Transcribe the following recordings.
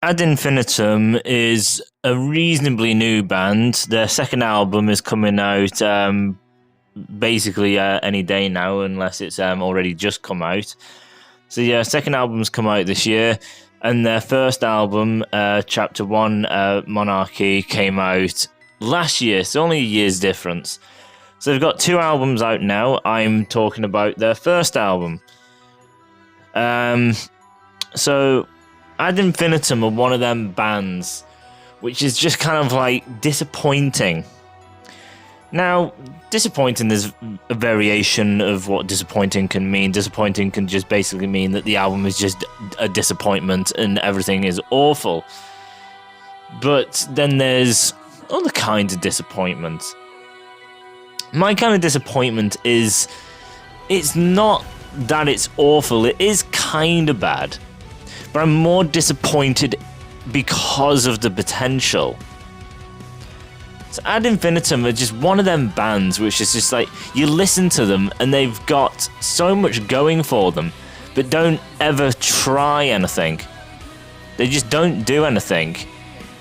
Ad Infinitum is a reasonably new band. Their second album is coming out basically any day now, unless it's already just come out. So yeah, second album's come out this year, and their first album, Chapter 1, Monarchy, came out last year, so only a year's difference. So they've got 2 albums out now. I'm talking about their first album. So Ad Infinitum are one of them bands which is just kind of like disappointing. Now, disappointing is a variation of what disappointing can mean. Disappointing can just basically mean that the album is just a disappointment and everything is awful. But then there's other kinds of disappointment. My kind of disappointment is, it's not that it's awful, it is kind of bad. But I'm more disappointed because of the potential. So Ad Infinitum are just one of them bands which is just like, you listen to them and they've got so much going for them, but don't ever try anything. They just don't do anything.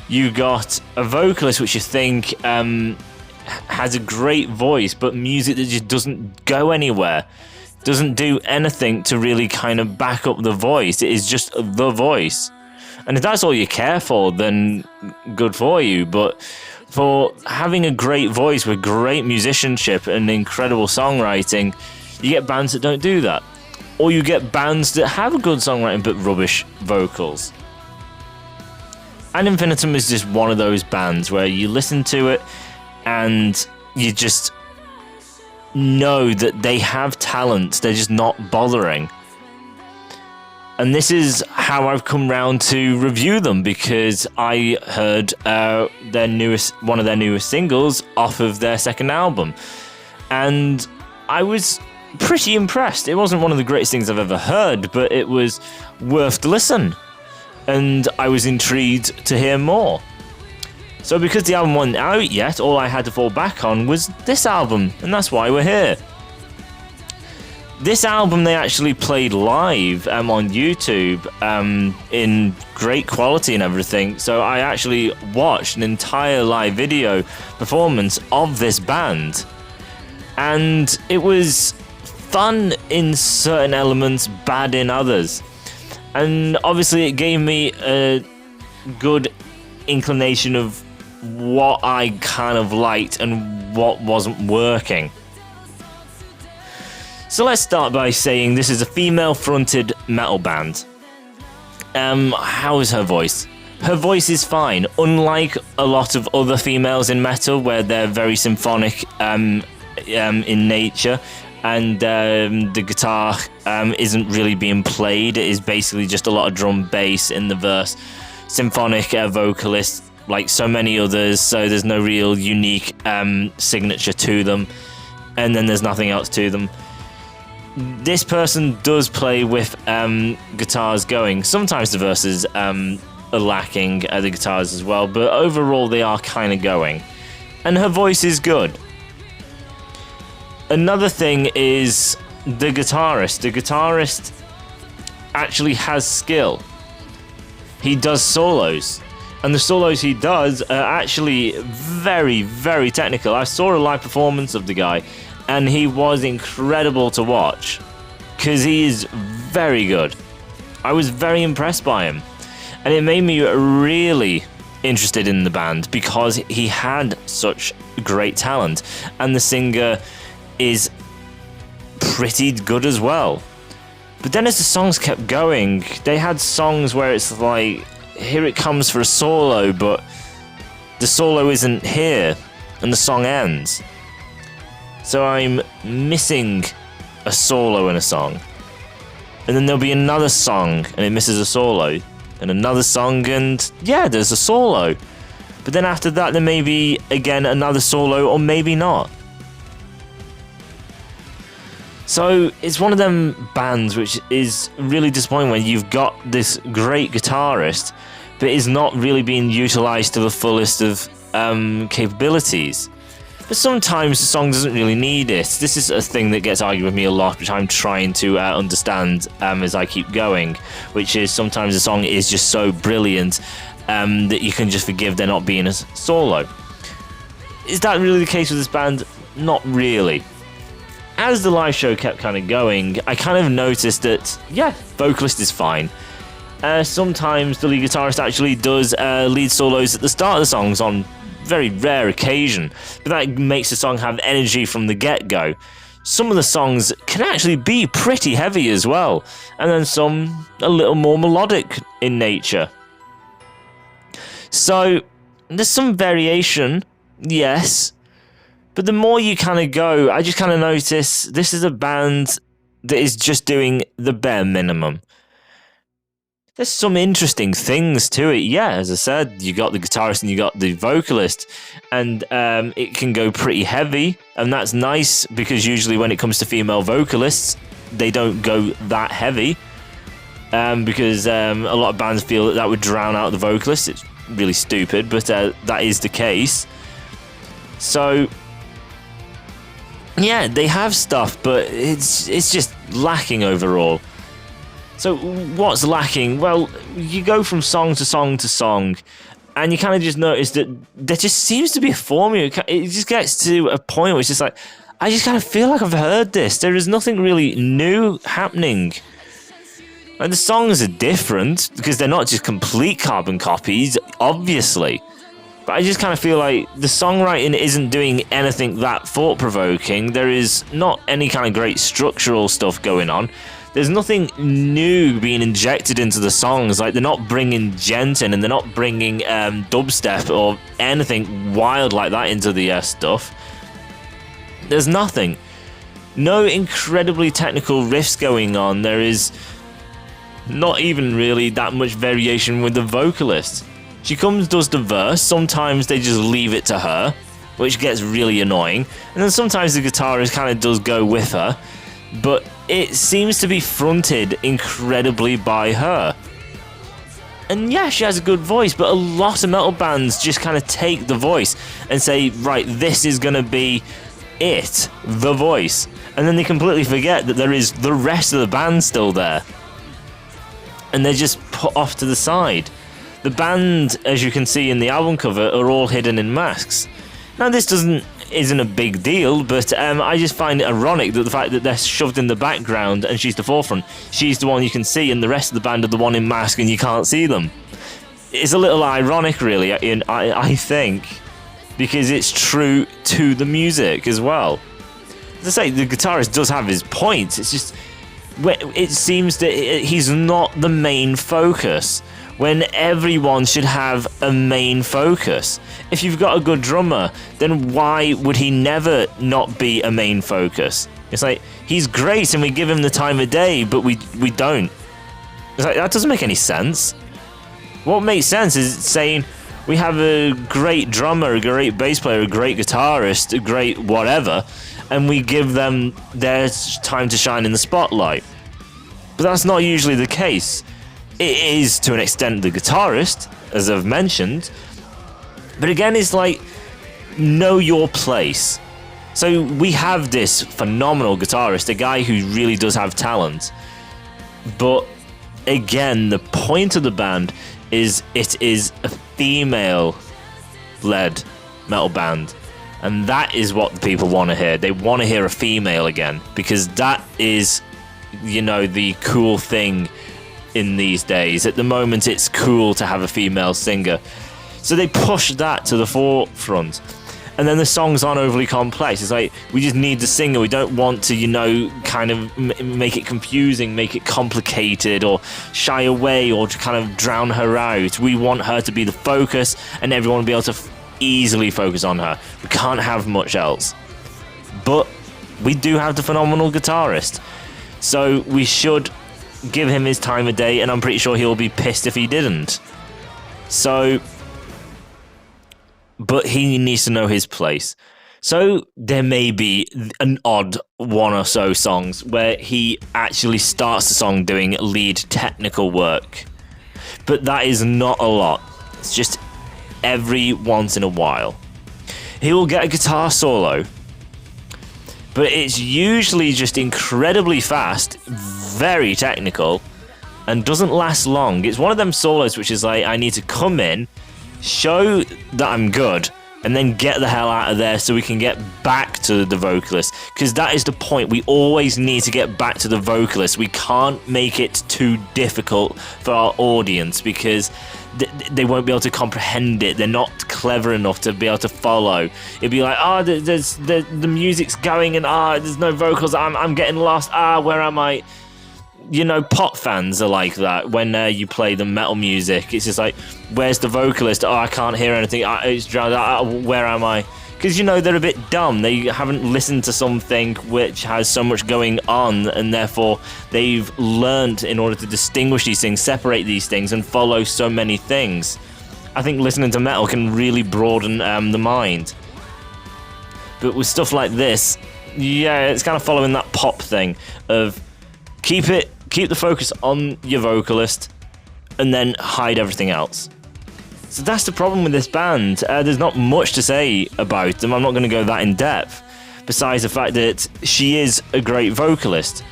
You got a vocalist which you think has a great voice, but music that just doesn't go anywhere. Doesn't do anything to really kind of back up the voice. It is just the voice. And if that's all you care for, then good for you. But for having a great voice with great musicianship and incredible songwriting, you get bands that don't do that. Or you get bands that have good songwriting but rubbish vocals. Ad Infinitum is just one of those bands where you listen to it and you just know that they have talent, they're just not bothering. And this is how I've come round to review them, because I heard one of their newest singles off of their second album, and I was pretty impressed. It wasn't one of the greatest things I've ever heard, but it was worth the listen, and I was intrigued to hear more. So because the album wasn't out yet, all I had to fall back on was this album, and that's why we're here. This album they actually played live on YouTube in great quality and everything, so I actually watched an entire live video performance of this band, and it was fun in certain elements, bad in others, and obviously it gave me a good inclination of what I kind of liked and what wasn't working. So let's start by saying this is a female-fronted metal band. How is her voice? Her voice is fine. Unlike a lot of other females in metal, where they're very symphonic in nature, and the guitar isn't really being played. It is basically just a lot of drum bass in the verse. Symphonic vocalists, like so many others, so there's no real unique signature to them, and then there's nothing else to them. This person does play with guitars going. Sometimes the verses are lacking the guitars as well, but overall they are kind of going. And her voice is good. Another thing is the guitarist. The guitarist actually has skill. He does solos. And the solos he does are actually very, very technical. I saw a live performance of the guy, and he was incredible to watch, because he is very good. I was very impressed by him, and it made me really interested in the band because he had such great talent, and the singer is pretty good as well. But then as the songs kept going, they had songs where it's like, here it comes for a solo, but the solo isn't here, and the song ends. So I'm missing a solo in a song. And then there'll be another song and it misses a solo. And another song and yeah, there's a solo. But then after that there may be again another solo, or maybe not. So it's one of them bands which is really disappointing when you've got this great guitarist, but is not really being utilised to the fullest of capabilities. But sometimes the song doesn't really need it. This is a thing that gets argued with me a lot, which I'm trying to understand as I keep going, which is sometimes the song is just so brilliant that you can just forgive there not being a solo. Is that really the case with this band? Not really. As the live show kept kind of going, I kind of noticed that, yeah, vocalist is fine. Sometimes the lead guitarist actually does lead solos at the start of the songs on very rare occasion, but that makes the song have energy from the get-go. Some of the songs can actually be pretty heavy as well, and then some a little more melodic in nature. So there's some variation, yes, but the more you kind of go, I just kind of notice this is a band that is just doing the bare minimum. There's some interesting things to it, yeah. As I said, you got the guitarist and you got the vocalist, and it can go pretty heavy, and that's nice because usually when it comes to female vocalists, they don't go that heavy, because a lot of bands feel that would drown out the vocalist. It's really stupid, but that is the case. So yeah, they have stuff, but it's just lacking overall. So what's lacking? Well, you go from song to song to song, and you kind of just notice that there just seems to be a formula. It just gets to a point where it's just like, I just kind of feel like I've heard this. There is nothing really new happening. Like, the songs are different because they're not just complete carbon copies, obviously. But I just kind of feel like the songwriting isn't doing anything that thought-provoking. There is not any kind of great structural stuff going on. There's nothing new being injected into the songs. Like, they're not bringing djent in, and they're not bringing dubstep or anything wild like that into the stuff. There's nothing. No incredibly technical riffs going on. There is not even really that much variation with the vocalist. She comes, does the verse. Sometimes they just leave it to her, which gets really annoying. And then sometimes the guitarist kind of does go with her, but it seems to be fronted incredibly by her. And yeah, she has a good voice, but a lot of metal bands just kind of take the voice and say, right, this is going to be it, the voice. And then they completely forget that there is the rest of the band still there. And they're just put off to the side. The band, as you can see in the album cover, are all hidden in masks. Now, this isn't a big deal, but I just find it ironic that the fact that they're shoved in the background and she's the forefront. She's the one you can see, and the rest of the band are the one in mask and you can't see them. It's a little ironic, really, I think, because it's true to the music as well. As I say, the guitarist does have his points. It's just, it seems that he's not the main focus, when everyone should have a main focus. If you've got a good drummer, then why would he never not be a main focus? It's like, he's great and we give him the time of day, but we don't. It's like, that doesn't make any sense. What makes sense is saying, we have a great drummer, a great bass player, a great guitarist, a great whatever, and we give them their time to shine in the spotlight. But that's not usually the case. It is, to an extent, the guitarist, as I've mentioned. But again, it's like, know your place. So we have this phenomenal guitarist, a guy who really does have talent. But again, the point of the band is it is a female-led metal band. And that is what the people want to hear. They want to hear a female again, because that is, you know, the cool thing in these days. At the moment, it's cool to have a female singer. So they push that to the forefront. And then the songs aren't overly complex. It's like, we just need the singer. We don't want to, you know, kind of make it confusing, make it complicated, or shy away, or to kind of drown her out. We want her to be the focus, and everyone will be able to easily focus on her. We can't have much else. But we do have the phenomenal guitarist. So we should give him his time of day, and I'm pretty sure he'll be pissed if he didn't. So, but he needs to know his place. So there may be an odd one or so songs where he actually starts the song doing lead technical work. But that is not a lot. It's just every once in a while. he will get a guitar solo, but it's usually just incredibly fast, very technical, and doesn't last long. It's one of them solos which is like, I need to come in, show that I'm good, and then get the hell out of there so we can get back to the vocalist. Because that is the point. We always need to get back to the vocalist. We can't make it too difficult for our audience because they won't be able to comprehend it. They're not clever enough to be able to follow. It'd be like, the music's going and there's no vocals. I'm getting lost. Where am I? You know, pop fans are like that when you play the metal music. It's just like, where's the vocalist? I can't hear anything. It's drowned out. Where am I? Because, you know, they're a bit dumb. They haven't listened to something which has so much going on, and therefore they've learned in order to distinguish these things, separate these things, and follow so many things. I think listening to metal can really broaden the mind. But with stuff like this, yeah, it's kind of following that pop thing of keep the focus on your vocalist and then hide everything else. So that's the problem with this band. There's not much to say about them. I'm not going to go that in depth, besides the fact that she is a great vocalist.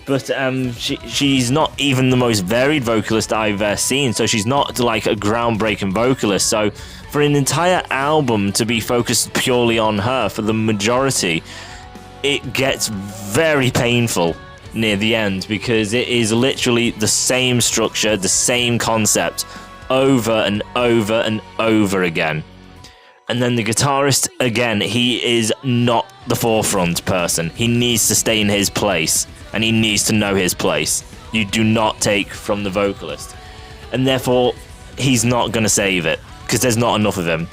But she's not even the most varied vocalist I've seen, so she's not like a groundbreaking vocalist. So for an entire album to be focused purely on her for the majority, it gets very painful near the end, because it is literally the same structure, the same concept over and over and over again. And then the guitarist, again, he is not the forefront person. He needs to stay in his place, and he needs to know his place. You do not take from the vocalist, and therefore he's not going to save it because there's not enough of him.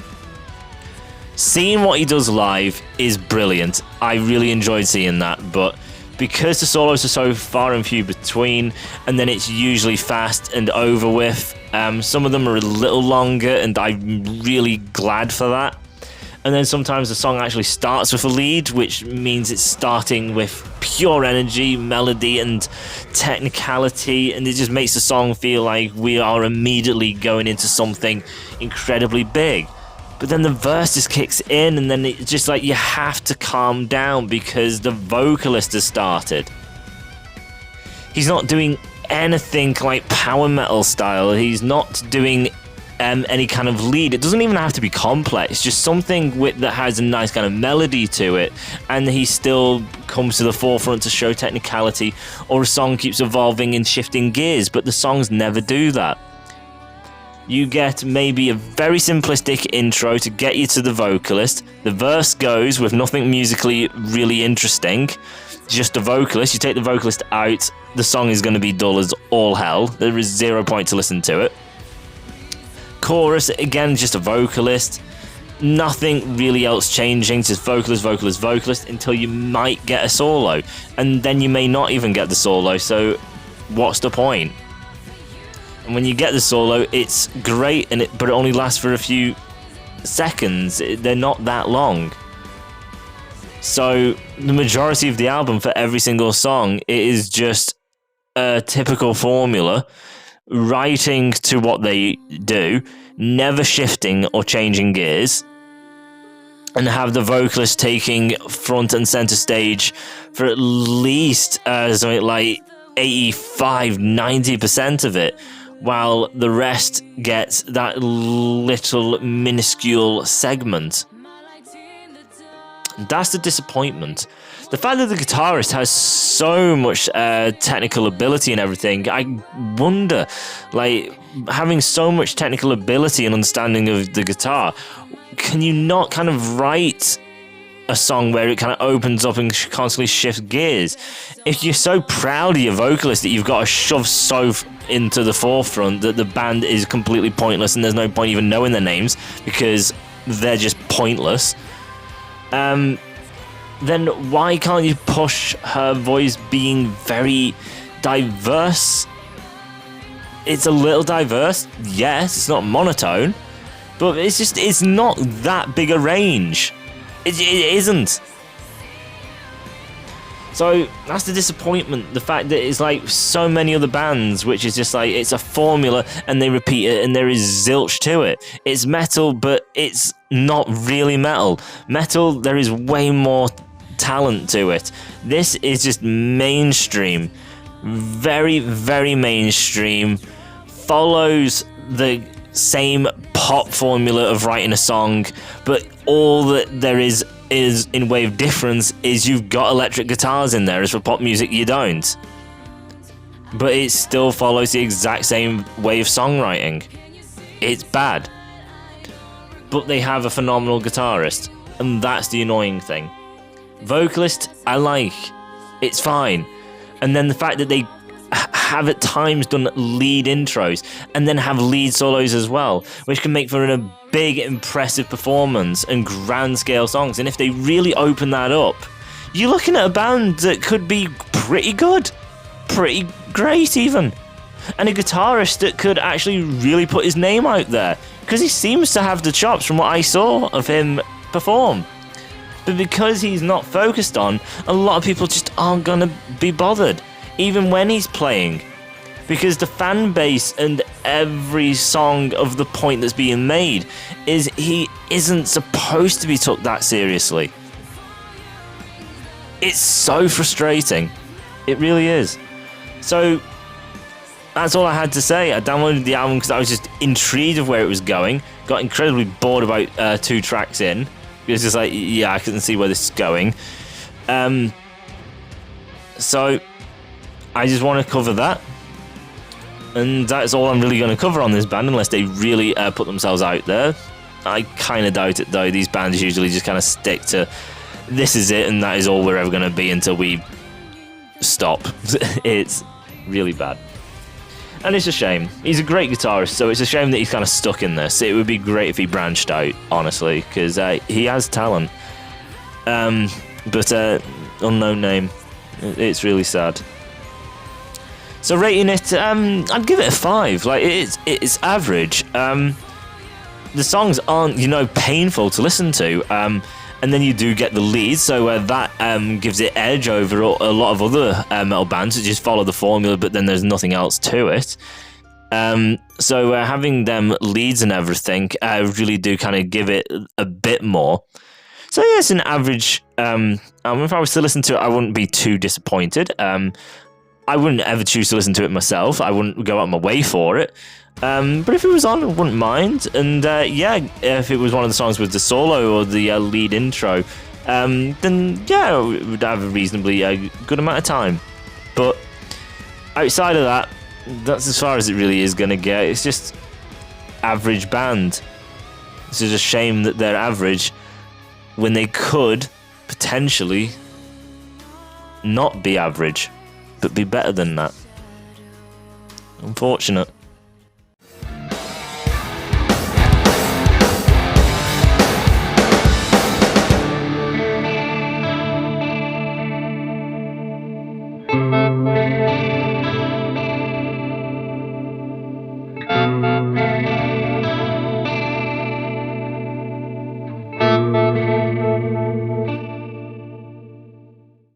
Seeing what he does live is brilliant. I really enjoyed seeing that, but because the solos are so far and few between, and then it's usually fast and over with, some of them are a little longer, and I'm really glad for that. And then sometimes the song actually starts with a lead, which means it's starting with pure energy, melody, and technicality, and it just makes the song feel like we are immediately going into something incredibly big. But then the verse just kicks in, and then it's just like you have to calm down because the vocalist has started. He's not doing anything like power metal style. He's not doing any kind of lead. It doesn't even have to be complex. Just something that has a nice kind of melody to it, and he still comes to the forefront to show technicality, or a song keeps evolving and shifting gears, but the songs never do that. You get maybe a very simplistic intro to get you to the vocalist. The verse goes with nothing musically really interesting, just a vocalist. You take the vocalist out, the song is going to be dull as all hell. There is 0 point to listen to it. Chorus, again, just a vocalist. Nothing really else changing, just vocalist, vocalist, vocalist, until you might get a solo. And then you may not even get the solo, so what's the point? And when you get the solo, it's great, but it only lasts for a few seconds. They're not that long. So the majority of the album, for every single song, it is just a typical formula, writing to what they do, never shifting or changing gears, and have the vocalist taking front and center stage for at least something like 85-90% of it, while the rest gets that little minuscule segment. That's the disappointment. The fact that the guitarist has so much technical ability and everything, I wonder, like, having so much technical ability and understanding of the guitar, can you not kind of write a song where it kind of opens up and constantly shifts gears? If you're so proud of your vocalist that you've got to shove so into the forefront that the band is completely pointless and there's no point even knowing their names because they're just pointless, then why can't you push her voice being very diverse? It's a little diverse, yes, it's not monotone, but it's not that big a range. It isn't. So that's the disappointment. The fact that it's like so many other bands, which is just like, it's a formula and they repeat it and there is zilch to it. It's metal, but it's not really metal. Metal, there is way more talent to it. This is just mainstream. Very, very mainstream. Follows the same pop formula of writing a song, but all that there is in way of difference is you've got electric guitars in there, as for pop music you don't. But it still follows the exact same way of songwriting. It's bad. But they have a phenomenal guitarist, and that's the annoying thing. Vocalist, I like. It's fine. And then the fact that they have at times done lead intros and then have lead solos as well, which can make for a big, impressive performance and grand scale songs. And if they really open that up, you're looking at a band that could be pretty good, pretty great even. And a guitarist that could actually really put his name out there, because he seems to have the chops from what I saw of him perform. But because he's not focused on, a lot of people just aren't going to be bothered, even when he's playing. Because the fan base and every song of the point that's being made is he isn't supposed to be took that seriously. It's so frustrating. It really is. So that's all I had to say. I downloaded the album because I was just intrigued of where it was going. Got incredibly bored about 2 tracks in. It was just like, yeah, I couldn't see where this is going. So I just want to cover that. And that's all I'm really going to cover on this band, unless they really put themselves out there. I kind of doubt it, though. These bands usually just kind of stick to, this is it, and that is all we're ever going to be until we stop. It's really bad. And it's a shame. He's a great guitarist, so it's a shame that he's kind of stuck in this. It would be great if he branched out, honestly, because he has talent. But unknown name. It's really sad. So rating it, I'd give it a 5. Like, it's average. The songs aren't, painful to listen to. And then you do get the lead, so that gives it edge over a lot of other metal bands that just follow the formula, but then there's nothing else to it. So having them leads and everything really do kind of give it a bit more. So yeah, it's an average. If I was to listen to it, I wouldn't be too disappointed. I wouldn't ever choose to listen to it myself. I wouldn't go out my way for it. But if it was on, I wouldn't mind. And yeah, if it was one of the songs with the solo or the lead intro, then yeah, it would have a reasonably good amount of time. But outside of that, that's as far as it really is going to get. It's just average band. It's just a shame that they're average when they could potentially not be average, but be better than that. Unfortunate.